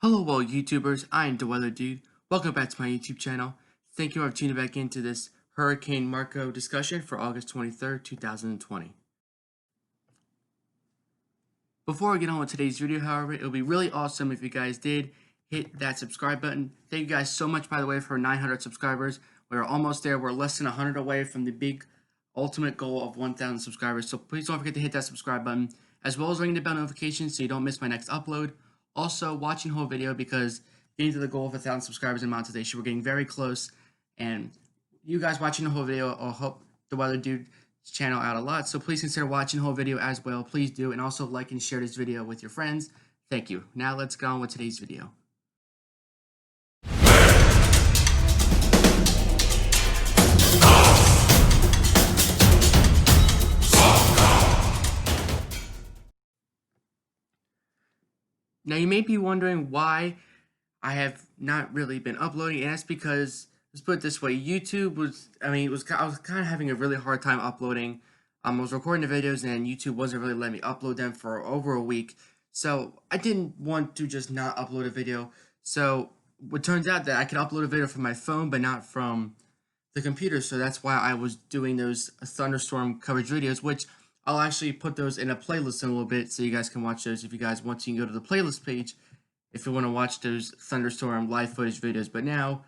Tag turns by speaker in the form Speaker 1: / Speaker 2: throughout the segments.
Speaker 1: Hello, all YouTubers. I am the Weather Dude. Welcome back to my YouTube channel. Thank you for tuning back into this Hurricane Marco discussion for August 23rd, 2020. Before I get on with today's video, however, it would be really awesome if you guys did hit that subscribe button. Thank you guys so much, by the way, for 900 subscribers. We're almost there. We're less than 100 away from the big ultimate goal of 1,000 subscribers. So please don't forget to hit that subscribe button, as well as ring the bell notification so you don't miss my next upload. Also, watching the whole video, because getting to the goal of 1,000 subscribers in monetization, we're getting very close. And you guys watching the whole video will help the Weather Dude's channel out a lot. So please consider watching the whole video as well. Please do. And also like and share this video with your friends. Thank you. Now let's get on with today's video. Now you may be wondering why I have not really been uploading, and that's because, let's put it this way, YouTube was, I was kind of having a really hard time uploading. I was recording the videos and YouTube wasn't really letting me upload them for over a week, so I didn't want to just not upload a video. So it turns out that I could upload a video from my phone, but not from the computer, so that's why I was doing those thunderstorm coverage videos, which I'll actually put those in a playlist in a little bit, so you guys can watch those if you guys want to. You can go to the playlist page if you want to watch those thunderstorm live footage videos. But now,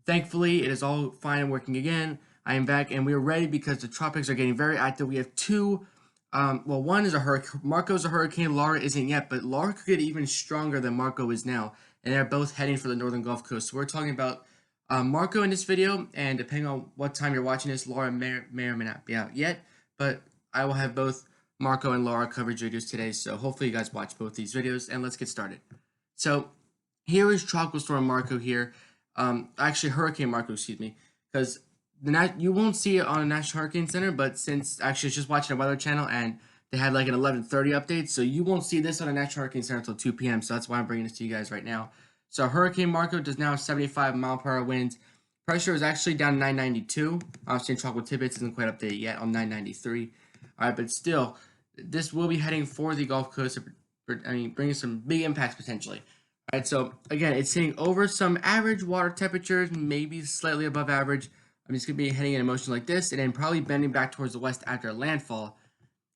Speaker 1: thankfully, it is all fine and working again. I am back, and we are ready because the tropics are getting very active. We have two, well, one is a hurricane. Marco's a hurricane. Laura isn't yet, but Laura could get even stronger than Marco is now, and they're both heading for the northern Gulf Coast. So we're talking about Marco in this video, and depending on what time you're watching this, Laura may or may not be out yet, but I will have both Marco and Laura coverage videos today, so hopefully you guys watch both these videos, and let's get started. So here is Tropical Storm Marco here, actually Hurricane Marco, excuse me, because you won't see it on the National Hurricane Center, but since actually it's just watching the Weather Channel, and they had like an 11:30 update, so you won't see this on the National Hurricane Center until 2 p.m., so that's why I'm bringing this to you guys right now. So Hurricane Marco does now have 75-mile-per-hour winds. Pressure is actually down to 992. Obviously, Tropical Tidbits isn't quite updated yet on 993. All right, but still, this will be heading for the Gulf Coast. Bringing some big impacts potentially. All right, so again, it's hitting over some average water temperatures, maybe slightly above average. It's going to be heading in a motion like this, and then probably bending back towards the west after landfall.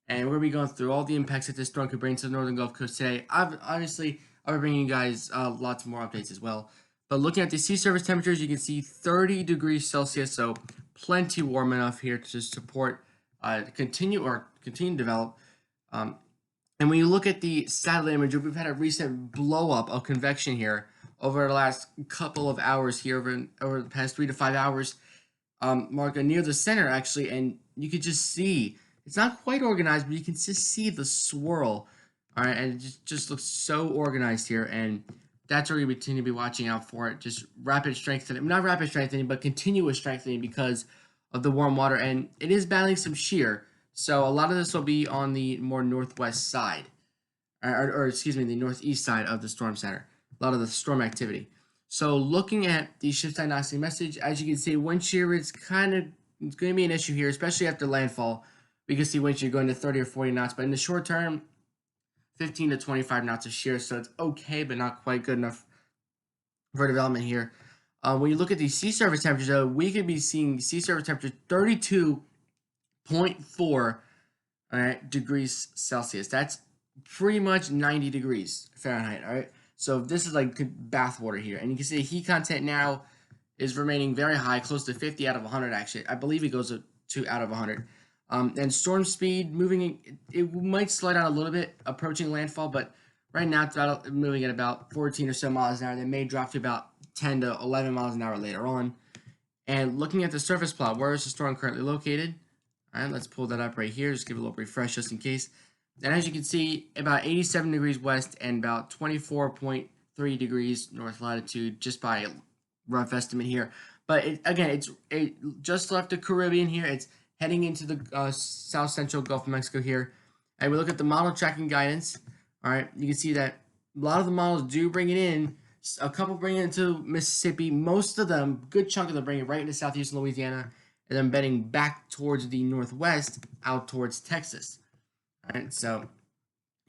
Speaker 1: And we're going to be going through all the impacts that this storm could bring to the northern Gulf Coast today. Obviously, I'll be bringing you guys lots more updates as well. But looking at the sea surface temperatures, you can see 30 degrees Celsius, so plenty warm enough here to support continue to develop. And when you look at the satellite imagery, we've had a recent blow up of convection here over the last couple of hours here, over the past 3 to 5 hours, Marco, near the center actually, and you can just see, it's not quite organized, but you can just see the swirl, all right, and it just looks so organized here, and that's where we continue to be watching out for it, just rapid strengthening, not rapid strengthening, but continuous strengthening because of the warm water, and it is battling some shear. So a lot of this will be on the more northwest side, or excuse me, the northeast side of the storm center. A lot of the storm activity. So looking at the shift diagnostic message, as you can see, wind shear is it's going to be an issue here, especially after landfall. We can see wind shear going to 30 or 40 knots, but in the short term, 15 to 25 knots of shear. So it's okay, but not quite good enough for development here. When you look at the sea surface temperatures, though, we could be seeing sea surface temperature 32.4 degrees Celsius. That's pretty much 90 degrees Fahrenheit. All right, so this is like bath water here, and you can see the heat content now is remaining very high, close to 50 out of 100. Actually, I believe it goes to out of 100. And storm speed moving, it might slow down a little bit approaching landfall, but right now it's moving at about 14 or so miles an hour. That may drop to about 10 to 11 miles an hour later on. And looking at the surface plot, where is the storm currently located? All right, let's pull that up right here. Just give it a little refresh just in case. And as you can see, about 87 degrees west and about 24.3 degrees north latitude, just by a rough estimate here. But it just left the Caribbean here. It's heading into the south central Gulf of Mexico here. And we look at the model tracking guidance. All right, you can see that a lot of the models do bring it in. A couple bring it into Mississippi. Most of them, good chunk of them, bring it right into southeastern Louisiana, and then bending back towards the northwest, out towards Texas. All right, so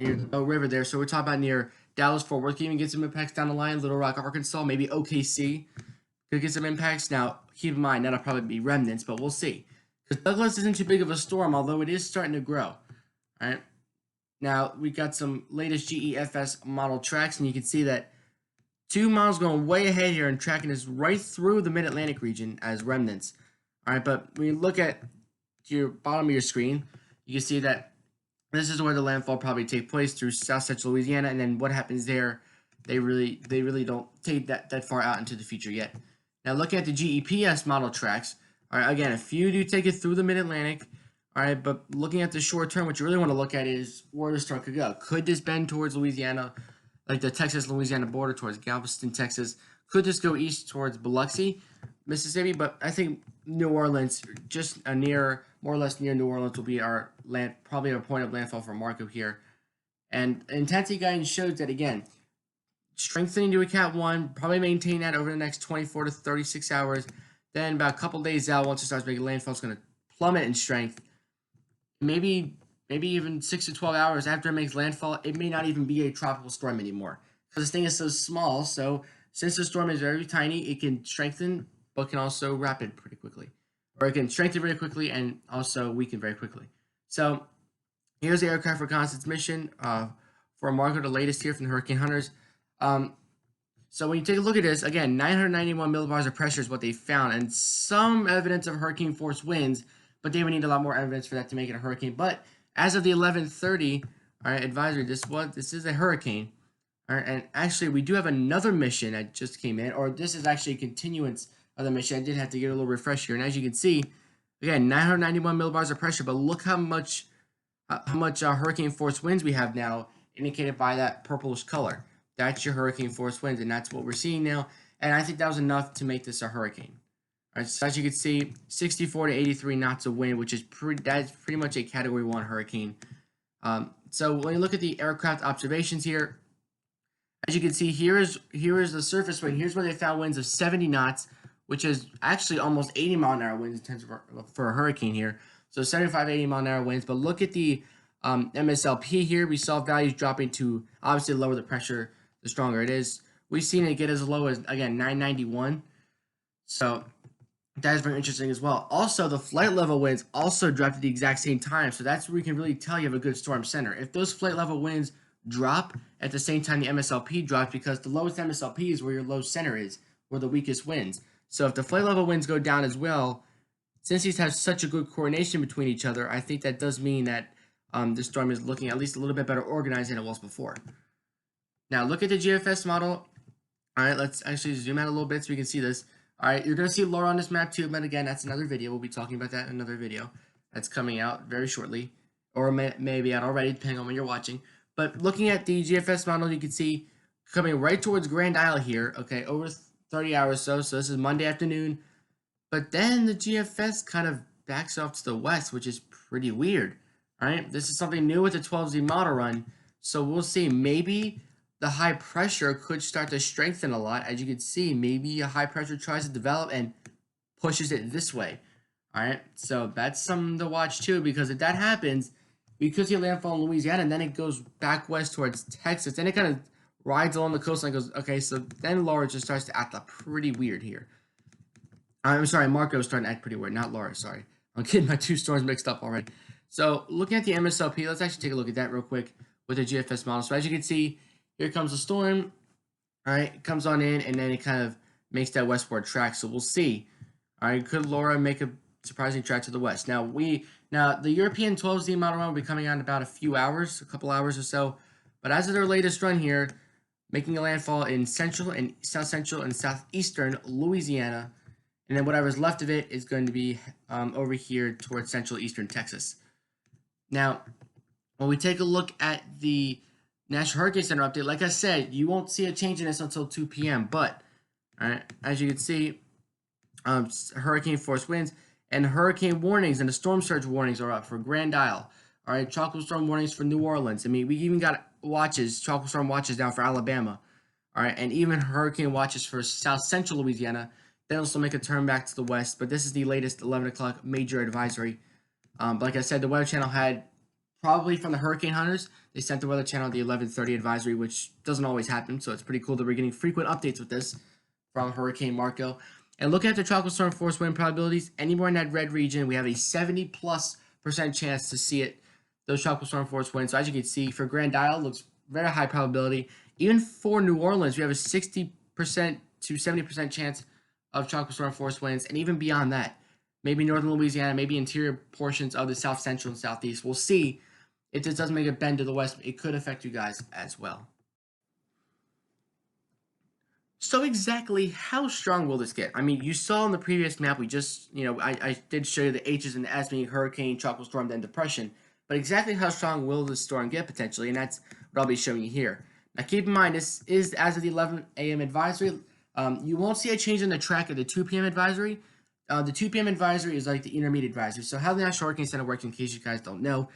Speaker 1: near the Bell River there. So we're talking about near Dallas, Fort Worth. Could even get some impacts down the line. Little Rock, Arkansas, maybe OKC could get some impacts. Now, keep in mind, that'll probably be remnants, but we'll see. Because Douglas isn't too big of a storm, although it is starting to grow. All right. Now, we got some latest Gfs model tracks, and you can see that 2 miles going way ahead here and tracking us right through the Mid-Atlantic region as remnants. All right, but when you look at your bottom of your screen, you can see that this is where the landfall probably take place through South Central Louisiana, and then what happens there, they really don't take that far out into the future yet. Now, looking at the GEPS model tracks, all right, again, a few do take it through the Mid-Atlantic. All right, but looking at the short term, what you really want to look at is where the storm could go. Could this bend towards Louisiana, like the Texas-Louisiana border towards Galveston, Texas? Could this go east towards Biloxi, Mississippi? But I think New Orleans, just more or less near New Orleans, will be our probably our point of landfall for Marco here. And intensity guidance shows that, again, strengthening to a Cat 1, probably maintain that over the next 24 to 36 hours. Then about a couple days out, once it starts making landfall, it's going to plummet in strength. Maybe even 6 to 12 hours after it makes landfall, it may not even be a tropical storm anymore. Because this thing is so small, so since the storm is very tiny, it can strengthen, but can also rapid pretty quickly. Or it can strengthen very quickly and also weaken very quickly. So here's the aircraft reconnaissance mission for Marco, the latest here from the Hurricane Hunters. So when you take a look at this, again, 991 millibars of pressure is what they found, and some evidence of hurricane force winds, but they would need a lot more evidence for that to make it a hurricane. But as of the 11:30, all right, advisory, this is a hurricane. All right, and actually we do have another mission that just came in, or this is actually a continuance of the mission. I did have to get a little refresh here, and as you can see, again, 991 millibars of pressure, but look how much hurricane force winds we have now, indicated by that purplish color. That's your hurricane force winds, and that's what we're seeing now. And I think that was enough to make this a hurricane. All right, so as you can see, 64 to 83 knots of wind, which is that's pretty much a Category 1 hurricane. So when you look at the aircraft observations here, as you can see, here is the surface wind. Here's where they found winds of 70 knots, which is actually almost 80 mile an hour winds in terms of for a hurricane here. So 75, 80 mile an hour winds. But look at the MSLP here. We saw values dropping to, obviously, the lower the pressure, the stronger it is. We've seen it get as low as, again, 991. So that is very interesting as well. Also, the flight level winds also dropped at the exact same time. So that's where we can really tell you have a good storm center. If those flight level winds drop at the same time the MSLP drops, because the lowest MSLP is where your low center is, where the weakest winds. So if the flight level winds go down as well, since these have such a good coordination between each other, I think that does mean that the storm is looking at least a little bit better organized than it was before. Now look at the GFS model. All right, let's actually zoom out a little bit so we can see this. All right, you're going to see Laura on this map too, but again, that's another video. We'll be talking about that in another video that's coming out very shortly, or maybe out already, depending on when you're watching. But looking at the GFS model, you can see coming right towards Grand Isle here, okay, over 30 hours so this is Monday afternoon. But then the GFS kind of backs off to the west, which is pretty weird. All right, this is something new with the 12Z model run, so we'll see. Maybe the high pressure could start to strengthen a lot. As you can see, maybe a high pressure tries to develop and pushes it this way. All right, so that's something to watch too, because if that happens, we could see a landfall in Louisiana, and then it goes back west towards Texas. Then it kind of rides along the coastline and goes, okay, so then Laura just starts to act pretty weird here. I'm sorry, Marco's starting to act pretty weird, not Laura, sorry. I'm getting my two storms mixed up already. So looking at the MSLP, let's actually take a look at that real quick with the GFS model. So as you can see, here comes the storm. All right, it comes on in, and then it kind of makes that westward track. So we'll see. All right, could Laura make a surprising track to the west? Now the European 12Z model run will be coming out in about a few hours, a couple hours or so. But as of their latest run here, making a landfall in central and south central and southeastern Louisiana, and then whatever's left of it is going to be over here towards central eastern Texas. Now, when we take a look at the National Hurricane Center update, like I said, you won't see a change in this until 2 p.m. But, all right, as you can see, hurricane force winds and hurricane warnings and the storm surge warnings are up for Grand Isle. All right, tropical storm warnings for New Orleans. I mean, we even got tropical storm watches down for Alabama. All right, and even hurricane watches for south central Louisiana. Then also make a turn back to the west. But this is the latest 11 o'clock major advisory. Like I said, the Weather Channel had probably from the hurricane hunters. They sent the Weather Channel the 11:30 advisory, which doesn't always happen, so it's pretty cool that we're getting frequent updates with this from Hurricane Marco. And looking at the tropical storm force wind probabilities, anywhere in that red region, we have a 70+% chance to see it, those tropical storm force winds. So as you can see, for Grand Isle, looks very high probability. Even for New Orleans, we have a 60% to 70% chance of tropical storm force winds, and even beyond that, maybe northern Louisiana, maybe interior portions of the south central and southeast. We'll see. If this doesn't make a bend to the west, it could affect you guys as well. So exactly how strong will this get? I mean, you saw in the previous map, we just, I did show you the H's and the S, meaning hurricane, tropical storm, then depression. But exactly how strong will this storm get potentially? And that's what I'll be showing you here. Now keep in mind, this is as of the 11 a.m. advisory. You won't see a change in the track of the 2 p.m. advisory. The 2 p.m. advisory is like the intermediate advisory. So how the National Hurricane Center works, in case you guys don't know.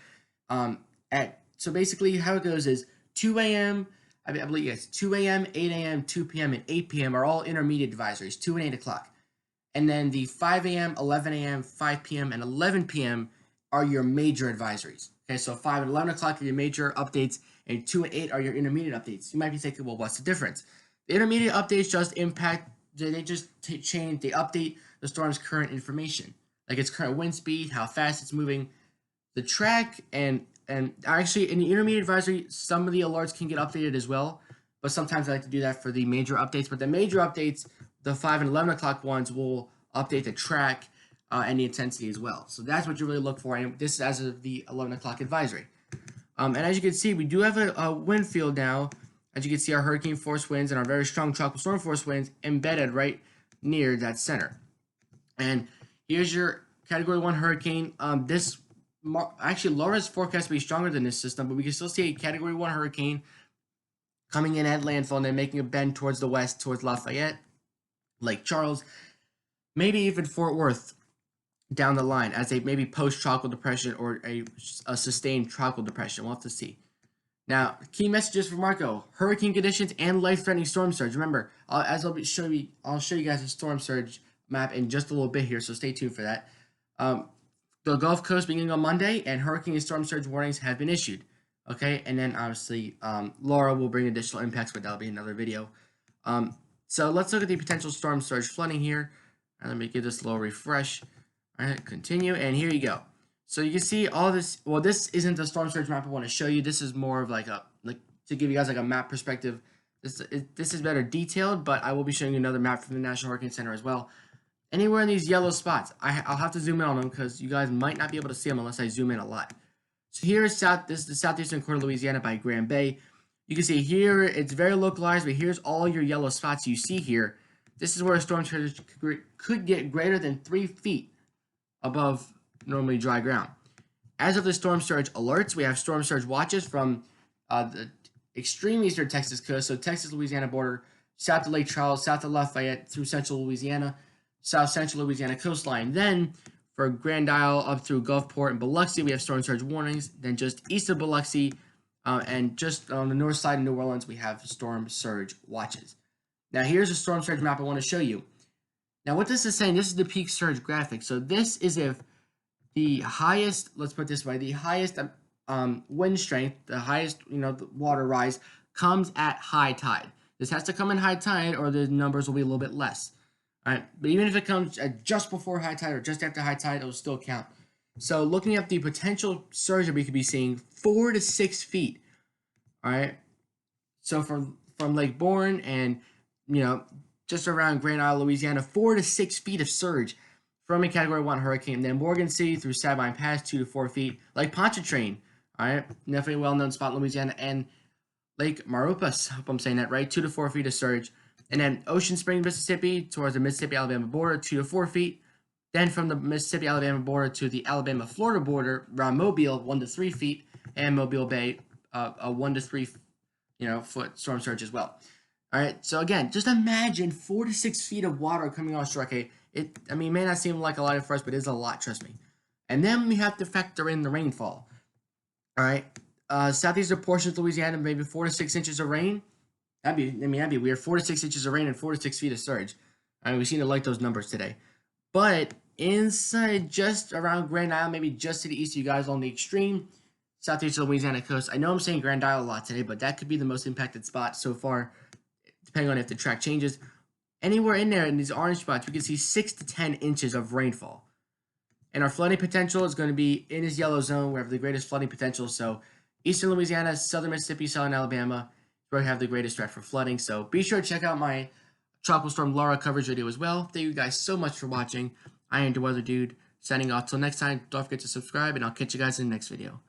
Speaker 1: So basically how it goes is 2 a.m., I believe, yes, 2 a.m., 8 a.m., 2 p.m., and 8 p.m. are all intermediate advisories, 2 and 8 o'clock. And then the 5 a.m., 11 a.m., 5 p.m., and 11 p.m. are your major advisories. Okay, so 5 and 11 o'clock are your major updates, and 2 and 8 are your intermediate updates. You might be thinking, well, what's the difference? The intermediate updates just change, they update the storm's current information, like its current wind speed, how fast it's moving, the track, and actually in the intermediate advisory, some of the alerts can get updated as well, but sometimes I like to do that for the major updates. But the major updates, the 5 and 11 o'clock ones, will update the track and the intensity as well. So that's what you really look for, and this is as of the 11 o'clock advisory. And as you can see, we do have a wind field now. As you can see, our hurricane force winds and our very strong tropical storm force winds embedded right near that center. And here's your Category 1 hurricane. Actually, Laura's forecast to be stronger than this system, but we can still see a Category 1 hurricane coming in at landfall and then making a bend towards the west, towards Lafayette, Lake Charles, maybe even Fort Worth down the line as a maybe post-tropical depression or a sustained tropical depression. We'll have to see. Now, key messages for Marco: hurricane conditions and life-threatening storm surge. Remember, I'll show you guys a storm surge map in just a little bit here, so stay tuned for that. The Gulf Coast beginning on Monday, and hurricane and storm surge warnings have been issued. Okay, and then obviously Laura will bring additional impacts, but that'll be another video. So let's look at the potential storm surge flooding here. And let me give this a little refresh. All right, continue, and here you go. So you can see all this. Well, this isn't the storm surge map I want to show you. This is more of like to give you guys like a map perspective. This is better detailed, but I will be showing you another map from the National Hurricane Center as well. Anywhere in these yellow spots, I'll have to zoom in on them because you guys might not be able to see them unless I zoom in a lot. So here is this is the southeastern corner of Louisiana by Grand Bay. You can see here it's very localized, but here's all your yellow spots you see here. This is where a storm surge could get greater than 3 feet above normally dry ground. As of the storm surge alerts, we have storm surge watches from the extreme eastern Texas coast, so Texas-Louisiana border, south to Lake Charles, south to Lafayette, through central Louisiana, south central Louisiana coastline. Then for Grand Isle up through Gulfport and Biloxi, we have storm surge warnings. Then just east of Biloxi and just on the north side of New Orleans, we have storm surge watches. Now here's a storm surge map I want to show you. Now what this is saying, this is the peak surge graphic. So this is if the highest, let's put it this way, the highest wind strength, the highest, the water rise comes at high tide. This has to come in high tide or the numbers will be a little bit less. All right, but even if it comes at just before high tide or just after high tide, it will still count. So looking at the potential surge that we could be seeing, 4 to 6 feet. All right, so from Lake Bourne and just around Grand Isle, Louisiana, 4 to 6 feet of surge from a Category 1 hurricane. Then Morgan City through Sabine Pass, 2 to 4 feet. Lake Pontchartrain, all right, definitely a well-known spot in Louisiana, and Lake Marupas, hope I'm saying that right, 2 to 4 feet of surge. And then Ocean Springs, Mississippi, towards the Mississippi-Alabama border, 2 to 4 feet. Then from the Mississippi-Alabama border to the Alabama-Florida border, around Mobile, 1 to 3 feet, and Mobile Bay, a 1 to 3 foot storm surge as well. All right, so again, just imagine 4 to 6 feet of water coming offshore. Okay, it may not seem like a lot at first, but it is a lot, trust me. And then we have to factor in the rainfall. All right, southeastern portions of Louisiana, maybe 4 to 6 inches of rain. That'd be weird. 4 to 6 inches of rain and 4 to 6 feet of surge. I mean, we seem to like those numbers today. But inside, just around Grand Isle, maybe just to the east of you guys on the extreme southeastern Louisiana coast. I know I'm saying Grand Isle a lot today, but that could be the most impacted spot so far, depending on if the track changes. Anywhere in there in these orange spots, we can see 6 to 10 inches of rainfall. And our flooding potential is going to be in this yellow zone where we have the greatest flooding potential. So eastern Louisiana, southern Mississippi, southern Alabama, where we have the greatest threat for flooding. So be sure to check out my Tropical Storm Laura coverage video as well. Thank you guys so much for watching. I am the Weather Dude, signing off. Till next time, don't forget to subscribe, and I'll catch you guys in the next video.